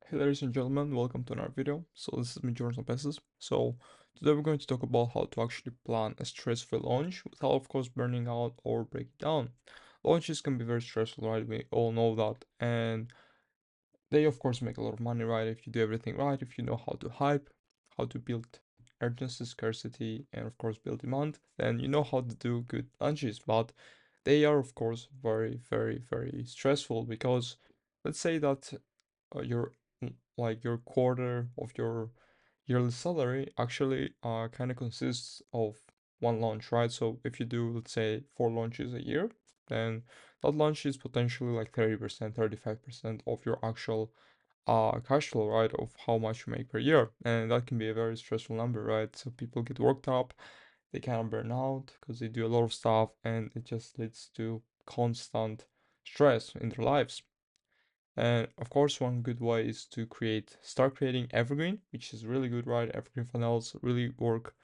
Hey ladies and gentlemen, welcome to another video. So this is me, Jordan Peses. So today we're going to talk about how to actually plan a stress-free launch without of course burning out or breaking down. Launches can be very stressful, right? We all know that. And they of course make a lot of money, right? If you do everything right, if you know how to hype, how to build urgency, scarcity, and of course build demand, then you know how to do good launches. But they are of course very stressful because let's say that your like your quarter of your yearly salary actually kind of consists of one launch, right? So if you do, let's say, 4 launches a year, then that launch is potentially like 30%, 35% of your actual cash flow, right? Of how much you make per year. And that can be a very stressful number, right? So people get worked up, they kind of burn out because they do a lot of stuff and it just leads to constant stress in their lives. And of course, one good way is to start creating evergreen, which is really good, right? Evergreen funnels really work.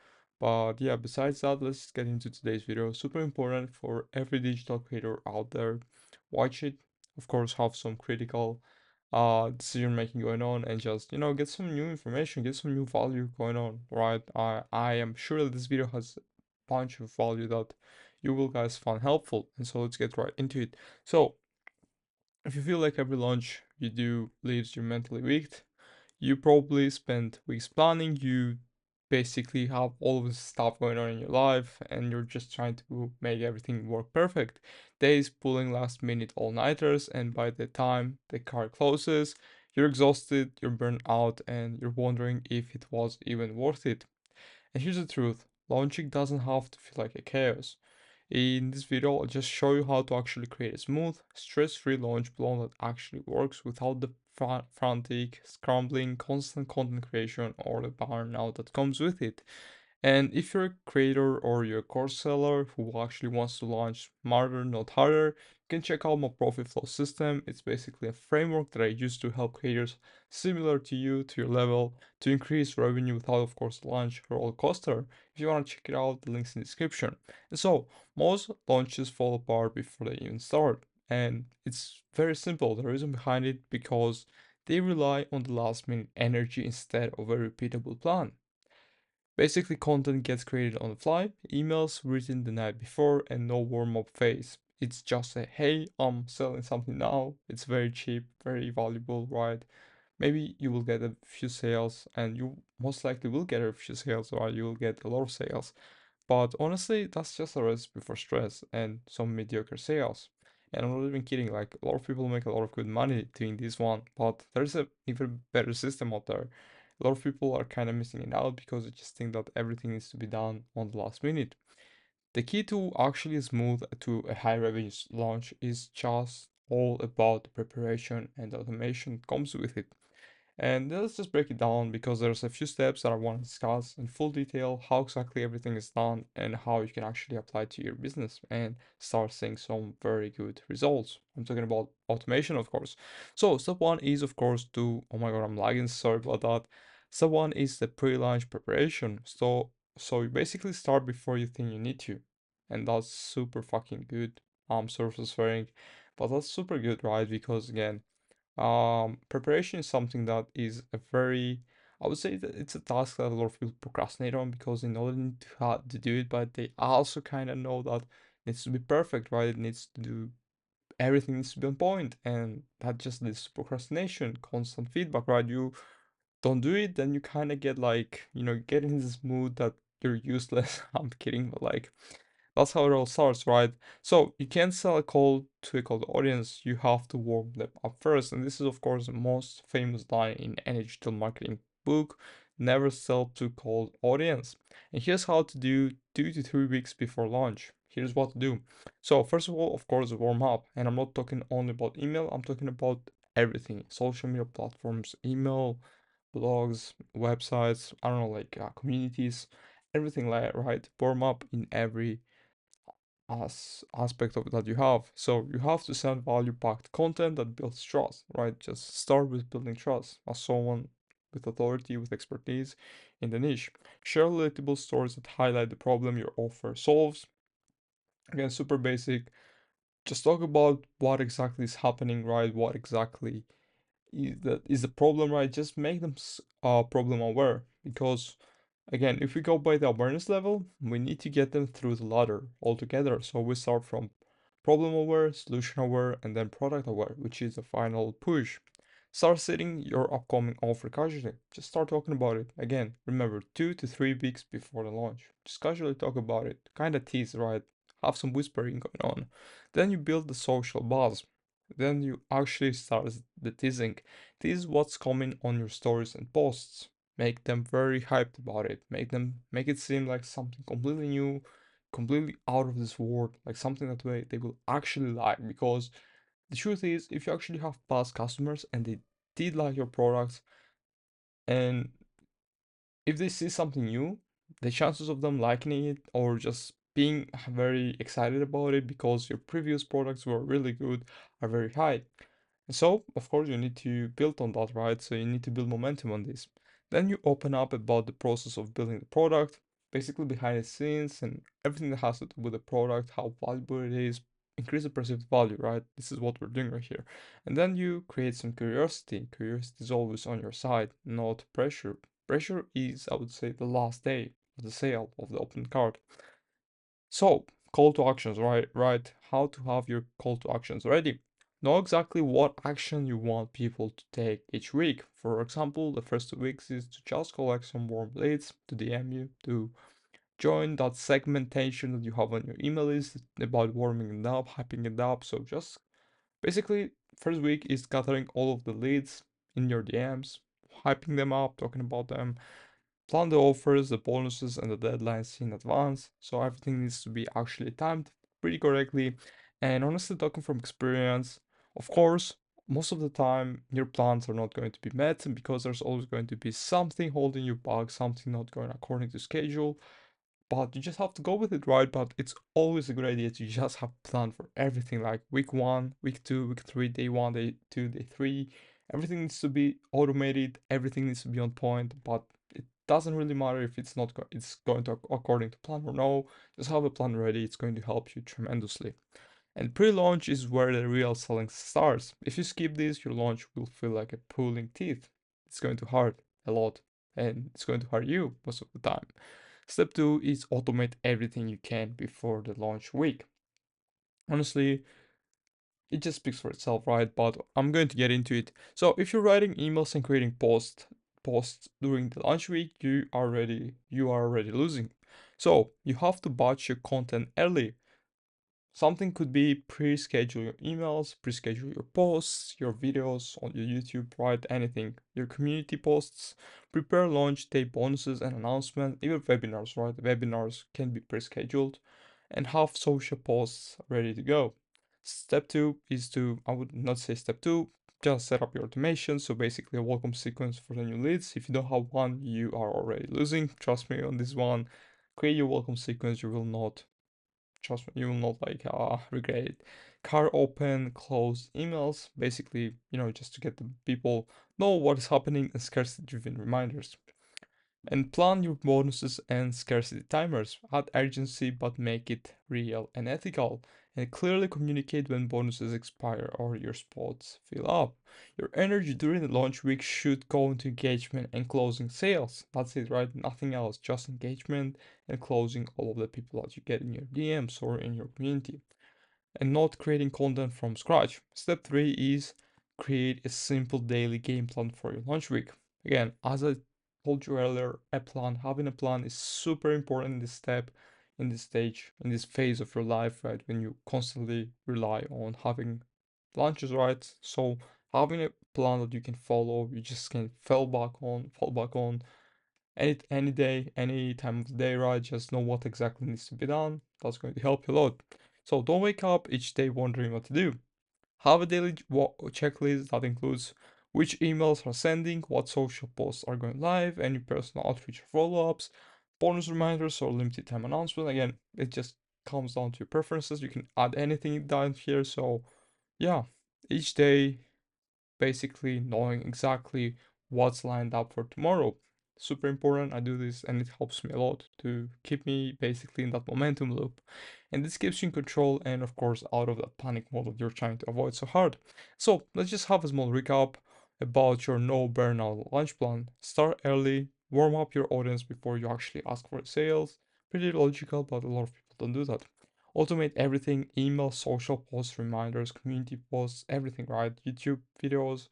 But yeah, besides that, let's get into today's video. Super important for every digital creator out there. Watch it. Of course, have some critical decision making going on and just, get some new information, get some new value going on, right? I am sure that this video has a bunch of value that you will guys find helpful. And so let's get right into it. So if you feel like every launch you do leaves you mentally weak, you probably spent weeks planning, you basically have all of this stuff going on in your life, and you're just trying to make everything work perfect. Days pulling last minute all-nighters, and by the time the car closes, you're exhausted, you're burnt out, and you're wondering if it was even worth it. And here's the truth, launching doesn't have to feel like a chaos. In this video, I'll just show you how to actually create a smooth, stress-free launch plan that actually works without the frantic, scrambling, constant content creation or the burnout that comes with it. And if you're a creator or you're a course seller who actually wants to launch smarter, not harder, you can check out my profit flow system. It's basically a framework that I use to help creators similar to you, to your level, to increase revenue without, of course, launch roller coaster. If you want to check it out, the link's in the description. And so, most launches fall apart before they even start. And it's very simple. The reason behind it because they rely on the last minute energy instead of a repeatable plan. Basically, content gets created on the fly, emails written the night before, and no warm up phase. It's just a hey, I'm selling something now. It's very cheap, very valuable, right? Maybe you will get a few sales, and you most likely will get a few sales, or you will get a lot of sales. But honestly, that's just a recipe for stress and some mediocre sales. And I'm not even kidding, like a lot of people make a lot of good money doing this one, but there's a even better system out there. A lot of people are kind of missing it out because they just think that everything needs to be done on the last minute. The key to actually smooth to a high revenue launch is just all about the preparation and the automation that comes with it. And let's just break it down because there's a few steps that I want to discuss in full detail how exactly everything is done and how you can actually apply it to your business and start seeing some very good results. I'm talking about automation, of course. So, step one is, of course, oh my god, I'm lagging, sorry about that. Step one is the pre-launch preparation. So you basically start before you think you need to. And that's super fucking good. I'm surface swearing, but that's super good, right? Because again, preparation is something that is a very, I would say that it's a task that a lot of people procrastinate on because they know they need to do it, but they also kind of know that it needs to be perfect, right? It needs to do everything needs to be on point, and that just leads to procrastination, constant feedback, right? You don't do it, then you kind of get like, get in this mood that you're useless. I'm kidding, but like that's how it all starts, right? So you can't sell a call to a cold audience, you have to warm them up first. And this is, of course, the most famous line in any digital marketing book, never sell to cold audience. And here's how to do 2 to 3 weeks before launch. Here's what to do. So first of all, of course, warm up. And I'm not talking only about email, I'm talking about everything. Social media platforms, email, blogs, websites, I don't know, like communities, everything like that, right? Warm up in every aspect of that you have. So you have to send value-packed content that builds trust, right? Just start with building trust as someone with authority, with expertise in the niche. Share relatable stories that highlight the problem your offer solves. Again, super basic. Just talk about what exactly is happening, right? What exactly is the problem, right? Just make them problem aware, because again, if we go by the awareness level, we need to get them through the ladder altogether. So we start from problem aware, solution aware, and then product aware, which is the final push. Start setting your upcoming offer casually. Just start talking about it. Again, remember, 2 to 3 weeks before the launch. Just casually talk about it. Kind of tease, right? Have some whispering going on. Then you build the social buzz. Then you actually start the teasing. Tease what's coming on your stories and posts. Make them very hyped about it. Make it seem like something completely new, completely out of this world, like something that they will actually like. Because the truth is, if you actually have past customers and they did like your products, and if they see something new, the chances of them liking it or just being very excited about it because your previous products were really good are very high. And so, of course, you need to build on that, right? So you need to build momentum on this. Then you open up about the process of building the product, basically behind the scenes and everything that has to do with the product, how valuable it is, increase the perceived value, right? This is what we're doing right here. And then you create some curiosity. Curiosity is always on your side, not pressure. Pressure is, I would say, the last day of the sale of the open card. So, call to actions, right? Right. How to have your call to actions ready. Know exactly what action you want people to take each week. For example, the first 2 weeks is to just collect some warm leads, to DM you, to join that segmentation that you have on your email list about warming it up, hyping it up. So just basically, first week is gathering all of the leads in your DMs, hyping them up, talking about them, plan the offers, the bonuses, and the deadlines in advance, so everything needs to be actually timed pretty correctly. And honestly, talking from experience, of course, most of the time your plans are not going to be met because there's always going to be something holding you back, something not going according to schedule. But you just have to go with it, right? But it's always a good idea to just have plan for everything, like week one, week two, week three, day one, day two, day three. Everything needs to be automated. Everything needs to be on point. But it doesn't really matter if it's going to according to plan or no. Just have a plan ready. It's going to help you tremendously. And pre-launch is where the real selling starts. If you skip this, your launch will feel like a pulling teeth. It's going to hurt a lot, and it's going to hurt you most of the time. Step 2 is automate everything you can before the launch week. Honestly, it just speaks for itself, right? But I'm going to get into it. So if you're writing emails and creating posts during the launch week, you are already losing. So you have to batch your content early. Something could be pre-schedule your emails, pre-schedule your posts, your videos on your YouTube, right? Anything. Your community posts, prepare launch day bonuses and announcements, even webinars, right? Webinars can be pre-scheduled and have social posts ready to go. Step two is to, I would not say step two, just set up your automation. So basically a welcome sequence for the new leads. If you don't have one, you are already losing. Trust me on this one. Create your welcome sequence. You will not trust me, you will not like regret it. Car open, close emails, basically, just to get the people know what is happening and scarcity driven reminders. And plan your bonuses and scarcity timers. Add urgency but make it real and ethical. And clearly communicate when bonuses expire or your spots fill up. Your energy during the launch week should go into engagement and closing sales. That's it, right? Nothing else, just engagement and closing all of the people that you get in your DMs or in your community, and not creating content from scratch. Step 3 is create a simple daily game plan for your launch week. Again, as I told you earlier, having a plan is super important in this step, in this stage, in this phase of your life, right? When you constantly rely on having launches, right? So having a plan that you can follow, you just can fall back on any day, any time of the day, right? Just know what exactly needs to be done. That's going to help you a lot. So don't wake up each day wondering what to do. Have a daily checklist that includes which emails are sending, what social posts are going live, any personal outreach follow-ups, bonus reminders or limited time announcement. Again, it just comes down to your preferences. You can add anything down here. So yeah, each day basically knowing exactly what's lined up for tomorrow. Super important. I do this and it helps me a lot to keep me basically in that momentum loop. And this keeps you in control and, of course, out of that panic mode that you're trying to avoid so hard. So let's just have a small recap. about your no burnout launch plan. Start early, warm up your audience before you actually ask for sales. Pretty logical, but a lot of people don't do that. Automate everything: email, social posts, reminders, community posts, everything, right? YouTube videos,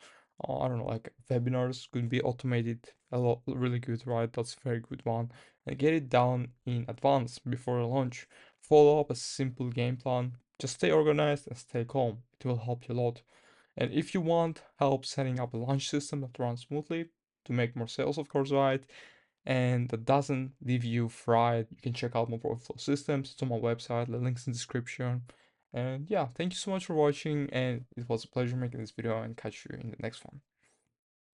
I don't know, like webinars could be automated a lot, really good, right? That's a very good one. And get it down in advance before launch. Follow up a simple game plan. Just stay organized and stay calm. It will help you a lot. And if you want help setting up a launch system that runs smoothly to make more sales, of course, right? And that doesn't leave you fried, you can check out my workflow systems. It's on my website, the link's in the description. And yeah, thank you so much for watching, and it was a pleasure making this video, and catch you in the next one.